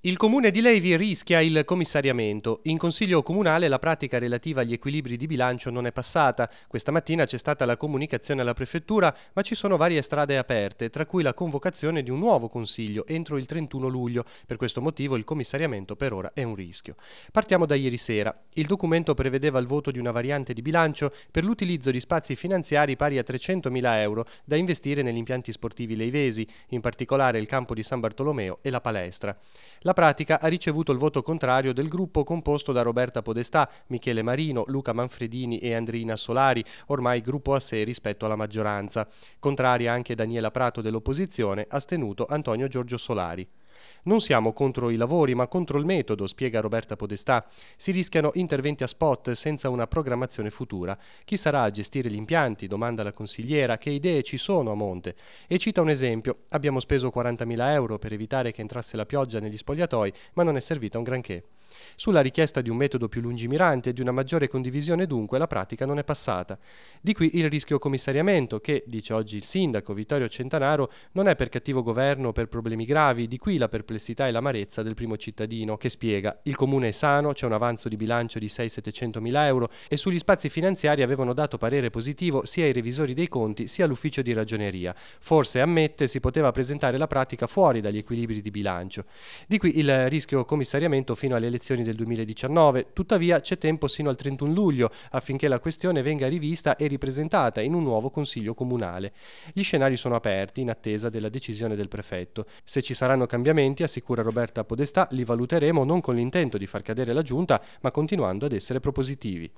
Il comune di Levi rischia il commissariamento. In consiglio comunale la pratica relativa agli equilibri di bilancio non è passata. Questa mattina c'è stata la comunicazione alla prefettura, ma ci sono varie strade aperte, tra cui la convocazione di un nuovo consiglio entro il 31 luglio. Per questo motivo il commissariamento per ora è un rischio. Partiamo da ieri sera. Il documento prevedeva il voto di una variante di bilancio per l'utilizzo di spazi finanziari pari a 300.000 euro da investire negli impianti sportivi leivesi, in particolare il campo di San Bartolomeo e la palestra. La pratica ha ricevuto il voto contrario del gruppo composto da Roberta Podestà, Michele Marino, Luca Manfredini e Andrina Solari, ormai gruppo a sé rispetto alla maggioranza. Contraria anche Daniela Prato dell'opposizione, astenuto Antonio Giorgio Solari. Non siamo contro i lavori, ma contro il metodo, spiega Roberta Podestà. Si rischiano interventi a spot senza una programmazione futura. Chi sarà a gestire gli impianti? Domanda la consigliera. Che idee ci sono a monte? E cita un esempio. Abbiamo speso 40.000 euro per evitare che entrasse la pioggia negli spogliatoi, ma non è servita un granché. Sulla richiesta di un metodo più lungimirante e di una maggiore condivisione dunque la pratica non è passata. Di qui il rischio commissariamento che, dice oggi il sindaco Vittorio Centanaro, non è per cattivo governo o per problemi gravi, di qui la perplessità e l'amarezza del primo cittadino che spiega: il comune è sano, c'è un avanzo di bilancio di 600-700 mila euro e sugli spazi finanziari avevano dato parere positivo sia i revisori dei conti sia l'ufficio di ragioneria. Forse, ammette, si poteva presentare la pratica fuori dagli equilibri di bilancio. Di qui il rischio commissariamento fino alle elezioni del 2019, tuttavia c'è tempo sino al 31 luglio affinché la questione venga rivista e ripresentata in un nuovo consiglio comunale. Gli scenari sono aperti in attesa della decisione del prefetto. Se ci saranno cambiamenti, assicura Roberta Podestà, li valuteremo non con l'intento di far cadere la giunta, ma continuando ad essere propositivi.